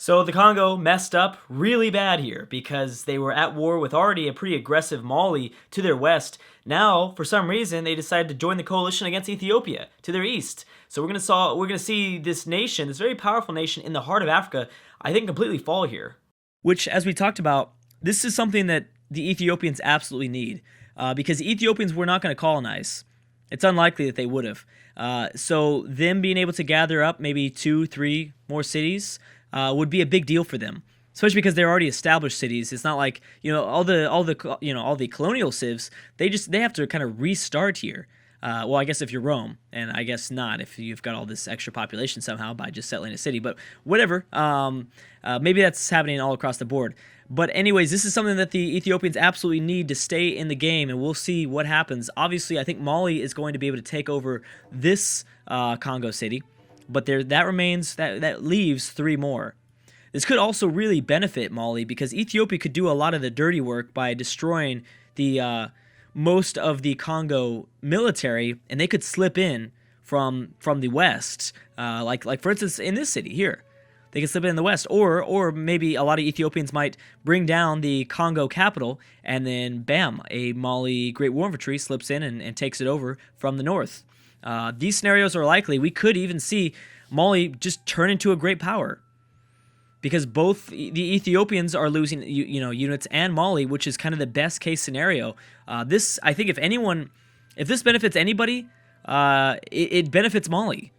So the Congo messed up really bad here because they were at war with already a pretty aggressive Mali to their west. Now, for some reason, they decided to join the coalition against Ethiopia to their east. So we're gonna see this nation, this very powerful nation in the heart of Africa, I think completely fall here. Which, as we talked about, this is something that the Ethiopians absolutely need because Ethiopians were not going to colonize. It's unlikely that they would have. So them being able to gather up maybe 2, 3 more cities would be a big deal for them, especially because they're already established cities. It's not like all the colonial civs. They have to kind of restart here. Well, I guess if you're Rome, and I guess not if you've got all this extra population somehow by just settling a city. But whatever. Maybe that's happening all across the board. But anyways, this is something that the Ethiopians absolutely need to stay in the game, and we'll see what happens. Obviously, I think Mali is going to be able to take over this Congo city, but that leaves 3 more. This could also really benefit Mali because Ethiopia could do a lot of the dirty work by destroying the most of the Congo military, and they could slip in from the west, like for instance in this city here. They can slip in the west, or maybe a lot of Ethiopians might bring down the Congo capital, and then bam, a Mali Great War Infantry slips in and takes it over from the north. These scenarios are likely. We could even see Mali just turn into a great power, because both the Ethiopians are losing units and Mali, which is kind of the best case scenario. This, I think, if this benefits anybody, it benefits Mali.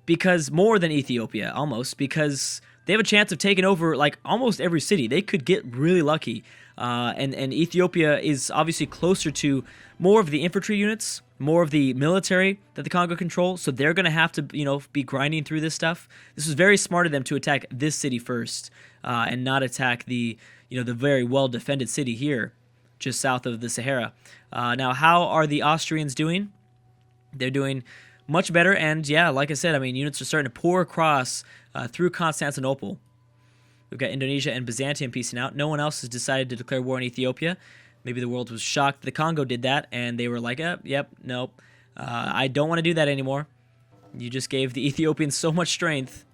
Because more than Ethiopia, almost, because they have a chance of taking over like almost every city. They could get really lucky, and Ethiopia is obviously closer to more of the infantry units, more of the military that the Congo control. So they're going to have to be grinding through this stuff. This was very smart of them to attack this city first, and not attack the very well defended city here, just south of the Sahara. Now, how are the Austrians doing? They're doing much better, and yeah, like I said, I mean, units are starting to pour across through Constantinople. We've got Indonesia and Byzantium piecing out. No one else has decided to declare war on Ethiopia. Maybe the world was shocked the Congo did that, and they were like, yep, nope. I don't want to do that anymore. You just gave the Ethiopians so much strength.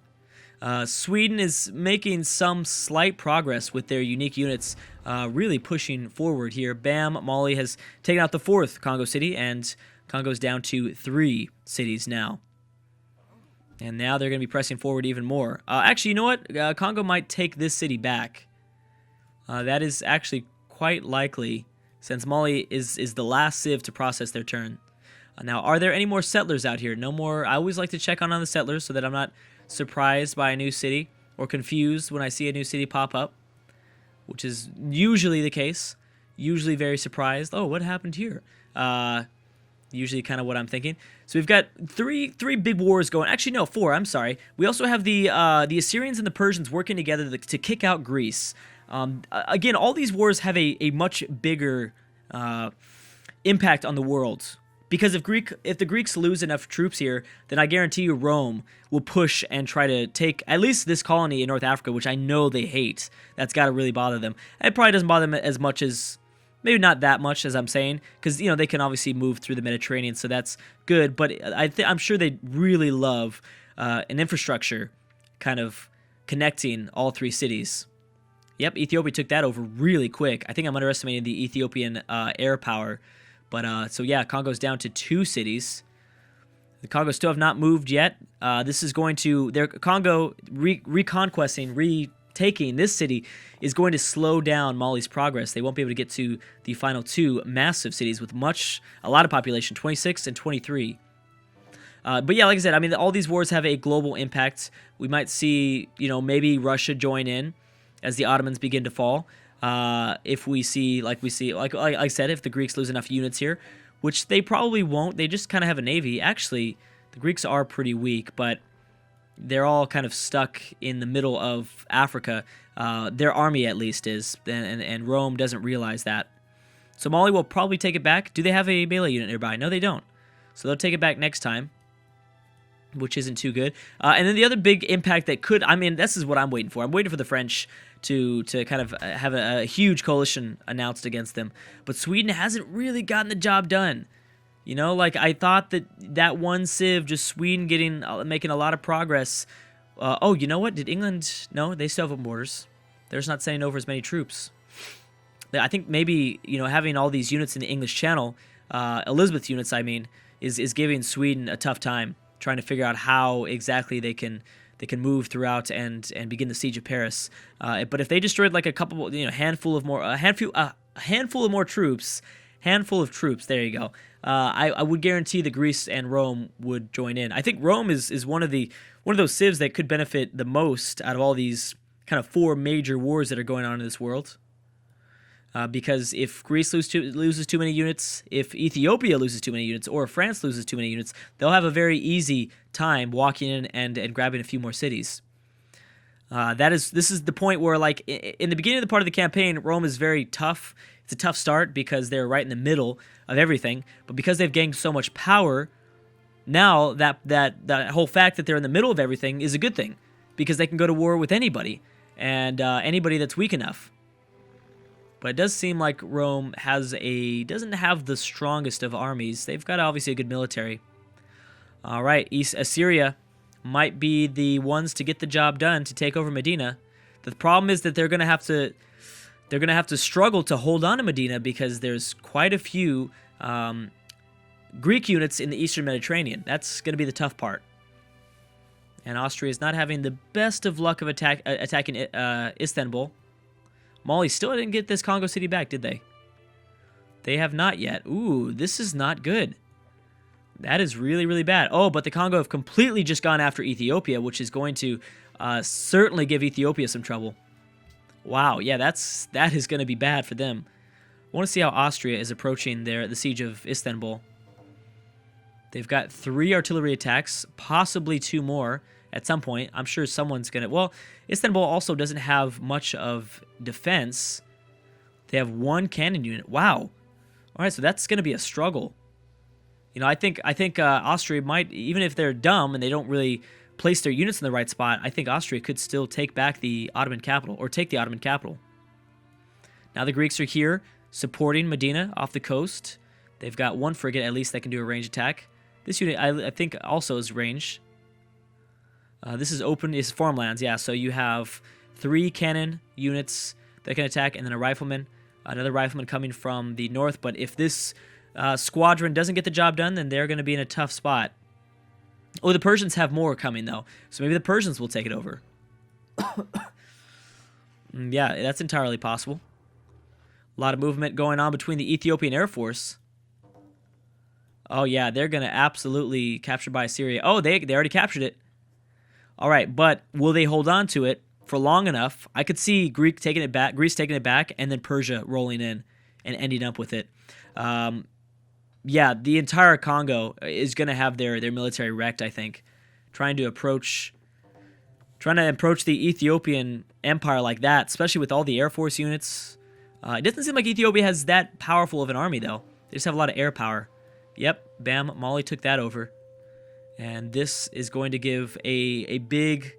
Sweden is making some slight progress with their unique units, really pushing forward here. Bam, Mali has taken out the 4th Congo city, and Congo's down to 3 cities now. And now they're going to be pressing forward even more. Actually, you know what? Congo might take this city back. That is actually quite likely, since Mali is the last civ to process their turn. Now, are there any more settlers out here? No more. I always like to check on the settlers so that I'm not surprised by a new city or confused when I see a new city pop up, which is usually the case. Usually very surprised. Oh, what happened here? Usually kind of what I'm thinking. So we've got three big wars going. Actually, no, 4. I'm sorry. We also have the Assyrians and the Persians working together to kick out Greece. Again, all these wars have a much bigger impact on the world. Because if the Greeks lose enough troops here, then I guarantee you Rome will push and try to take at least this colony in North Africa, which I know they hate. That's got to really bother them. It probably doesn't bother them as much as... Maybe not that much, as I'm saying, because they can obviously move through the Mediterranean, so that's good. But I'm sure they really love an infrastructure kind of connecting all 3 cities. Yep, Ethiopia took that over really quick. I think I'm underestimating the Ethiopian air power. But so yeah, Congo's down to 2 cities. The Congo still have not moved yet. This is going to Congo retaking this city is going to slow down Mali's progress. They won't be able to get to the final 2 massive cities with a lot of population, 26 and 23. But yeah, like I said, I mean, all these wars have a global impact. We might see, maybe Russia join in as the Ottomans begin to fall. If we see, like I said, if the Greeks lose enough units here, which they probably won't. They just kind of have a navy. Actually, the Greeks are pretty weak, but they're all kind of stuck in the middle of Africa. Their army, at least, is, and Rome doesn't realize that. So Mali will probably take it back. Do they have a melee unit nearby? No, they don't. So they'll take it back next time, which isn't too good. And then the other big impact that could... I mean, this is what I'm waiting for. I'm waiting for the French to kind of have a huge coalition announced against them. But Sweden hasn't really gotten the job done. Like I thought that one civ, just Sweden making a lot of progress, Oh, you know what? Did England... No, they still have borders. They're just not sending over as many troops. I think maybe, having all these units in the English Channel, Elizabeth units, I mean, is giving Sweden a tough time, trying to figure out how exactly they can move throughout and begin the siege of Paris. But if they destroyed like a couple, a handful of more troops, there you go. I would guarantee that Greece and Rome would join in. I think Rome is one of those civs that could benefit the most out of all these kind of 4 major wars that are going on in this world. Because if Greece loses too many units, if Ethiopia loses too many units, or if France loses too many units, they'll have a very easy time walking in and grabbing a few more cities. This is the point where, like, in the beginning of the part of the campaign, Rome is very tough. It's a tough start because they're right in the middle of everything. But because they've gained so much power, now that whole fact that they're in the middle of everything is a good thing, because they can go to war with anybody, and anybody that's weak enough. But it does seem like Rome doesn't have the strongest of armies. They've got obviously a good military. All right, Assyria might be the ones to get the job done to take over Medina. The problem is that they're going to have to struggle to hold on to Medina, because there's quite a few Greek units in the Eastern Mediterranean. That's going to be the tough part. And Austria is not having the best of luck of attacking Istanbul. Mali still didn't get this Congo city back, did they? They have not yet. Ooh, this is not good. That is really, really bad. Oh, but the Congo have completely just gone after Ethiopia, which is going to certainly give Ethiopia some trouble. Wow, yeah, that is going to be bad for them. I want to see how Austria is approaching the siege of Istanbul. They've got 3 artillery attacks, possibly 2 more at some point. I'm sure someone's going to... Well, Istanbul also doesn't have much of defense. They have 1 cannon unit. Wow. All right, so that's going to be a struggle. I think Austria might, even if they're dumb and they don't really place their units in the right spot, I think Austria could still take back the Ottoman capital, or take the Ottoman capital. Now the Greeks are here supporting Medina off the coast. They've got 1 frigate at least that can do a range attack. This unit, I think, also is ranged. This is farmlands, yeah. So you have 3 cannon units that can attack, and then a rifleman, another rifleman coming from the north. But if this squadron doesn't get the job done, then they're going to be in a tough spot. Oh, the Persians have more coming, though. So maybe the Persians will take it over. Yeah, that's entirely possible. A lot of movement going on between the Ethiopian Air Force. Oh, yeah, they're going to absolutely capture by Assyria. Oh, they already captured it. All right, but will they hold on to it for long enough? I could see Greece taking it back, and then Persia rolling in and ending up with it. Yeah, the entire Congo is going to have their military wrecked, I think. Trying to approach the Ethiopian Empire like that, especially with all the Air Force units. It doesn't seem like Ethiopia has that powerful of an army, though. They just have a lot of air power. Yep, bam, Mali took that over. And this is going to give a big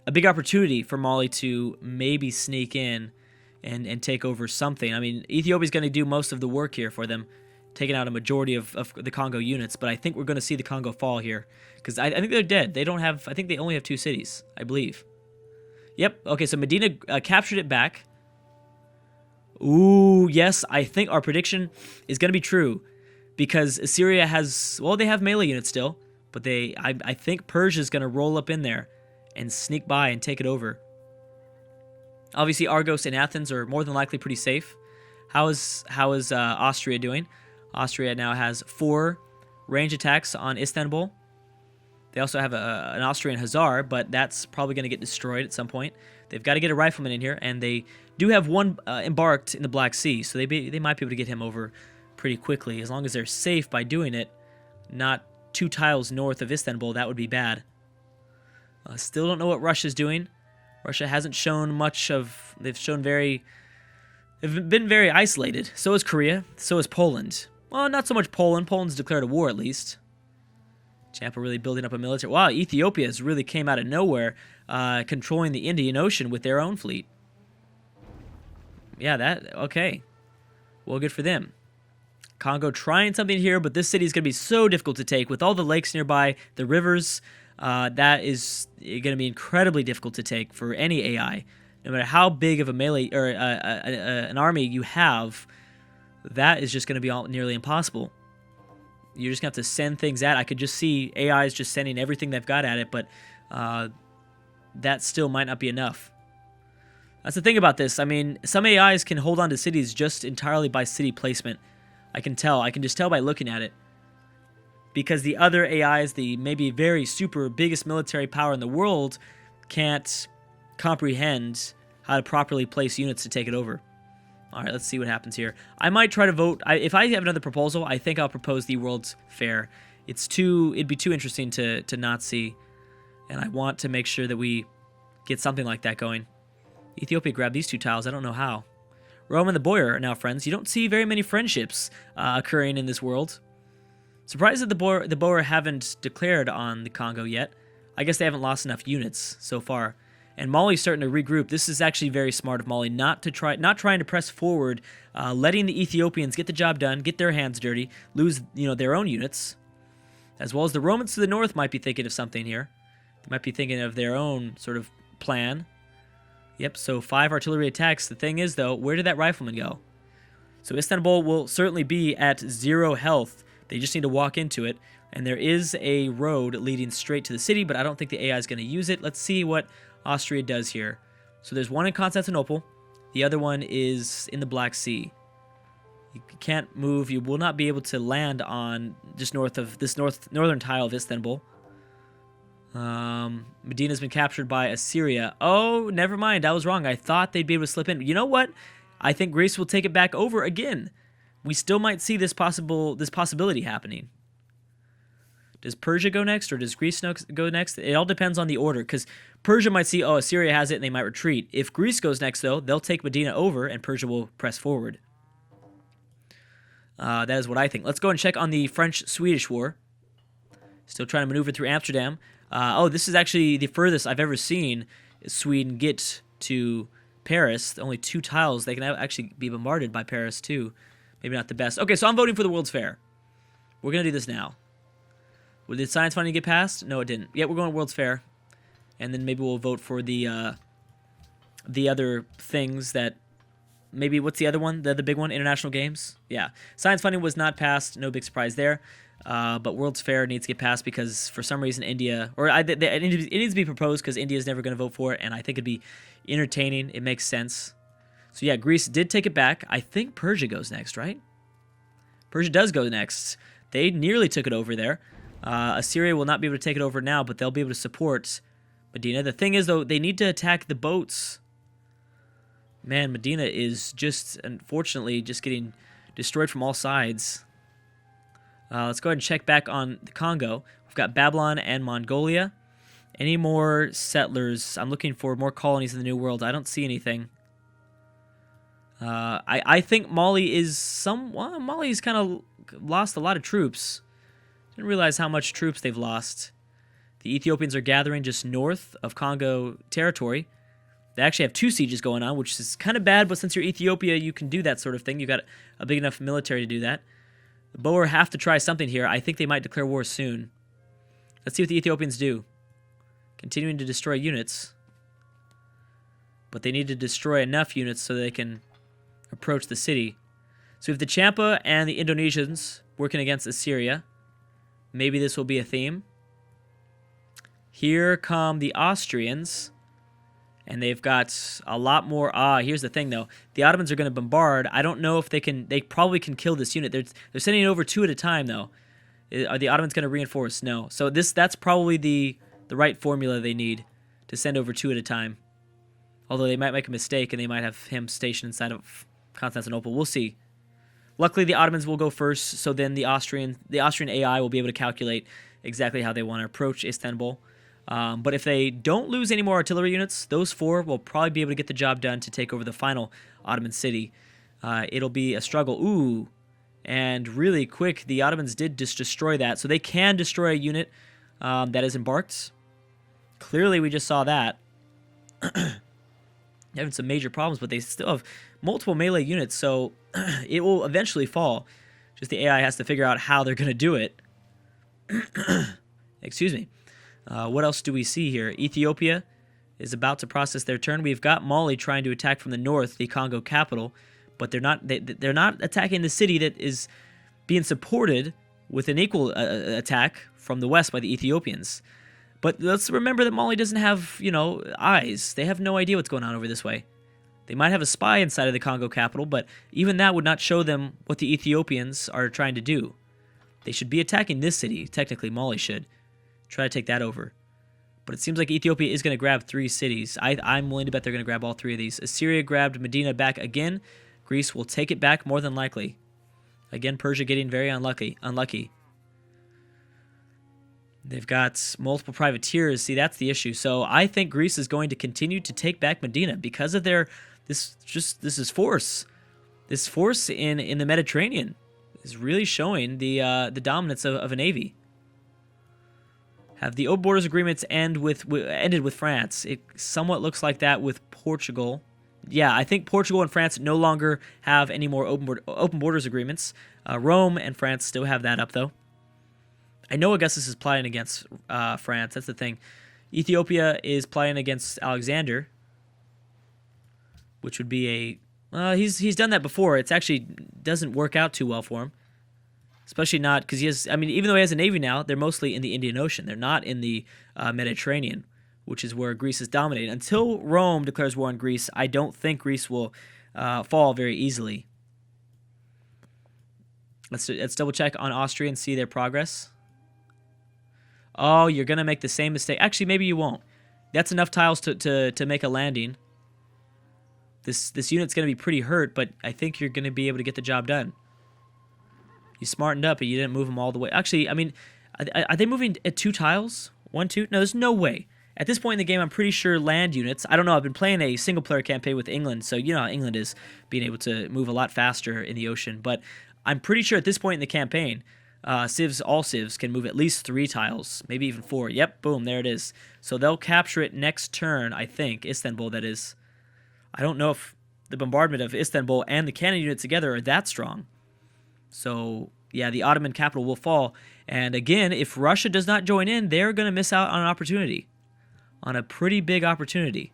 opportunity for Mali to maybe sneak in and take over something. I mean, Ethiopia's going to do most of the work here for them, taking out a majority of the Congo units. But I think we're going to see the Congo fall here, because I think they're dead. I think they only have 2 cities, I believe. Yep. Okay, so Medina captured it back. Ooh, yes, I think our prediction is going to be true, because Assyria they have melee units still, but I think Persia's going to roll up in there and sneak by and take it over. Obviously, Argos and Athens are more than likely pretty safe. How is Austria doing? Austria now has 4 range attacks on Istanbul. They also have an Austrian Hussar, but that's probably going to get destroyed at some point. They've got to get a rifleman in here, and they do have 1 embarked in the Black Sea, so they might be able to get him over pretty quickly, as long as they're safe by doing it. Not 2 tiles north of Istanbul, that would be bad. Still don't know what Russia's doing. Russia hasn't shown much of... They've been very isolated. So is Korea. So is Poland. Well, not so much Poland. Poland's declared a war, at least. Champa really building up a military... Wow, Ethiopia has really came out of nowhere, controlling the Indian Ocean with their own fleet. Yeah, okay. Well, good for them. Congo trying something here, but this city is going to be so difficult to take with all the lakes nearby, the rivers. that is going to be incredibly difficult to take for any AI. No matter how big of a melee or an army you have, that is just going to be nearly impossible. You're just going to have to send things at. I could just see AIs just sending everything they've got at it, but that still might not be enough. That's the thing about this. I mean, some AIs can hold on to cities just entirely by city placement. I can tell. I can just tell by looking at it. Because the other AIs, the maybe very super biggest military power in the world, can't comprehend how to properly place units to take it over. All right, let's see what happens here. I might try to vote. If I have another proposal, I think I'll propose the World's Fair. It'd be too interesting to not see, and I want to make sure that we get something like that going. Ethiopia grabbed these 2 tiles. I don't know how. Rome and the Boer are now friends. You don't see very many friendships occurring in this world. Surprised that the Boer haven't declared on the Congo yet. I guess they haven't lost enough units so far. And Mali's starting to regroup. This is actually very smart of Mali not trying to press forward, letting the Ethiopians get the job done, get their hands dirty, lose their own units, as well as the Romans to the north might be thinking of something here. They might be thinking of their own sort of plan. Yep. So 5 artillery attacks. The thing is though, where did that rifleman go? So Istanbul will certainly be at 0 health. They just need to walk into it. And there is a road leading straight to the city, but I don't think the AI is going to use it. Let's see what Austria does here. So there's one in Constantinople. The other one is in the Black Sea. You can't move. You will not be able to land on just north of this northern tile of Istanbul. Medina's been captured by Assyria. Oh, never mind. I was wrong. I thought they'd be able to slip in. You know what? I think Greece will take it back over again. We still might see this possibility happening. Does Persia go next or does Greece go next? It all depends on the order, because Persia might see, oh, Assyria has it, and they might retreat. If Greece goes next, though, they'll take Medina over, and Persia will press forward. That is what I think. Let's go and check on the French-Swedish war. Still trying to maneuver through Amsterdam. This is actually the furthest I've ever seen Sweden get to Paris. Only 2 tiles. They can actually be bombarded by Paris, too. Maybe not the best. Okay, so I'm voting for the World's Fair. We're going to do this now. Did science funding get passed? No, it didn't. Yeah, we're going to World's Fair. And then maybe we'll vote for the other things that... Maybe, what's the other one? The big one? International Games? Yeah. Science funding was not passed. No big surprise there. But World's Fair needs to get passed because for some reason India... it needs to be proposed because India is never going to vote for it. And I think it'd be entertaining. It makes sense. So yeah, Greece did take it back. I think Persia goes next, right? Persia does go next. They nearly took it over there. Assyria will not be able to take it over now, but they'll be able to support Medina. The thing is, though, they need to attack the boats. Man, Medina is just, unfortunately, just getting destroyed from all sides. Let's go ahead and check back on the Congo. We've got Babylon and Mongolia. Any more settlers? I'm looking for more colonies in the New World. I don't see anything. I think Mali is Mali's kind of lost a lot of troops. Didn't realize how much troops they've lost. The Ethiopians are gathering just north of Congo territory. They actually have 2 sieges going on, which is kind of bad, but since you're Ethiopia, you can do that sort of thing. You got a big enough military to do that. The Boer have to try something here. I think they might declare war soon. Let's see what the Ethiopians do. Continuing to destroy units. But they need to destroy enough units so they can approach the city. So we have the Champa and the Indonesians working against Assyria. Maybe this will be a theme. Here come the Austrians. And they've got a lot more. Here's the thing, though. The Ottomans are going to bombard. I don't know if they can. They probably can kill this unit. They're sending it over 2 at a time, though. Are the Ottomans going to reinforce? No. So that's probably the right formula they need to send over 2 at a time. Although they might make a mistake and they might have him stationed inside of Constantinople. We'll see. Luckily, the Ottomans will go first, so then the Austrian AI will be able to calculate exactly how they want to approach Istanbul. But if they don't lose any more artillery units, those 4 will probably be able to get the job done to take over the final Ottoman city. It'll be a struggle. Ooh, and really quick, the Ottomans did just destroy that, so they can destroy a unit that is embarked. Clearly, we just saw that. Having some major problems, but they still have multiple melee units, so it will eventually fall. Just the AI has to figure out how they're going to do it. Excuse me. What else do we see here? Ethiopia is about to process their turn. We've got Mali trying to attack from the north, the Congo capital, but they're not attacking the city that is being supported with an equal attack from the west by the Ethiopians. But let's remember that Mali doesn't have, eyes. They have no idea what's going on over this way. They might have a spy inside of the Congo capital, but even that would not show them what the Ethiopians are trying to do. They should be attacking this city. Technically, Mali should try to take that over. But it seems like Ethiopia is going to grab 3 cities. I'm willing to bet they're going to grab all 3 of these. Assyria grabbed Medina back again. Greece will take it back more than likely. Again, Persia getting very unlucky. They've got multiple privateers. See, that's the issue. So I think Greece is going to continue to take back Medina because of this is force. This force in the Mediterranean is really showing the dominance of a navy. Have the open borders agreements ended with France? It somewhat looks like that with Portugal. Yeah, I think Portugal and France no longer have any more open borders agreements. Rome and France still have that up, though. I know Augustus is plotting against France. That's the thing. Ethiopia is plotting against Alexander, which would be he's done that before. It actually doesn't work out too well for him, especially not because even though he has a navy now, they're mostly in the Indian Ocean. They're not in the Mediterranean, which is where Greece is dominating. Until Rome declares war on Greece, I don't think Greece will fall very easily. Let's double check on Austria and see their progress. Oh, you're going to make the same mistake. Actually, maybe you won't. That's enough tiles to make a landing. This unit's going to be pretty hurt, but I think you're going to be able to get the job done. You smartened up, but you didn't move them all the way. Actually, are they moving at 2 tiles? 1, 2? No, there's no way. At this point in the game, I'm pretty sure land units... I don't know, I've been playing a single-player campaign with England, so you know how England is being able to move a lot faster in the ocean, but I'm pretty sure at this point in the campaign... all civs can move at least 3 tiles, maybe even 4. Yep, boom, there it is. So they'll capture it next turn, I think. Istanbul, that is. I don't know if the bombardment of Istanbul and the cannon unit together are that strong. So, yeah, the Ottoman capital will fall. And again, if Russia does not join in, they're going to miss out on an opportunity. On a pretty big opportunity.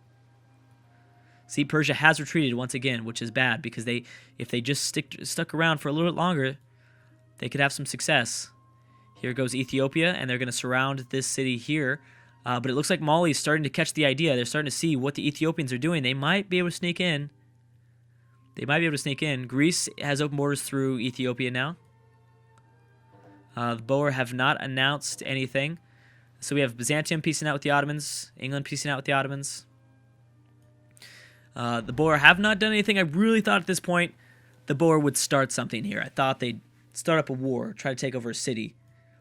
See, Persia has retreated once again, which is bad, because if they just stuck around for a little bit longer... they could have some success. Here goes Ethiopia, and they're going to surround this city here. But it looks like Mali is starting to catch the idea. They're starting to see what the Ethiopians are doing. They might be able to sneak in. Greece has open borders through Ethiopia now. The Boer have not announced anything. So we have Byzantium peacing out with the Ottomans. England peacing out with the Ottomans. The Boer have not done anything. I really thought at this point the Boer would start something here. I thought they'd start up a war, try to take over a city.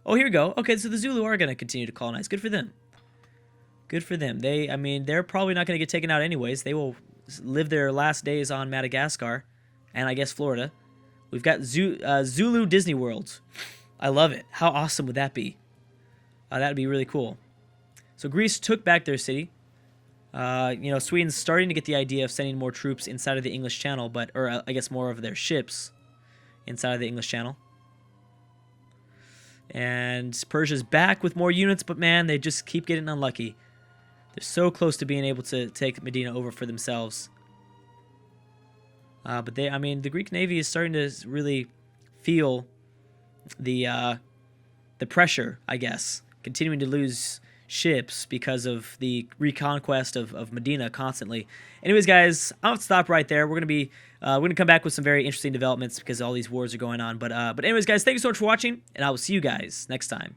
Oh, here we go. Okay, so the Zulu are going to continue to colonize. Good for them. Good for them. They're probably not going to get taken out anyways. They will live their last days on Madagascar and I guess Florida. We've got Zulu Disney World. I love it. How awesome would that be? That would be really cool. So Greece took back their city. Sweden's starting to get the idea of sending more troops inside of the English Channel, or I guess more of their ships inside of the English Channel. And Persia's back with more units, but man, they just keep getting unlucky. They're so close to being able to take Medina over for themselves. But the Greek Navy is starting to really feel the pressure, I guess, continuing to lose ships because of the reconquest of Medina constantly. Anyways, guys, I'll stop right there. We're gonna come back with some very interesting developments because all these wars are going on. But anyways, guys, thank you so much for watching, and I will see you guys next time.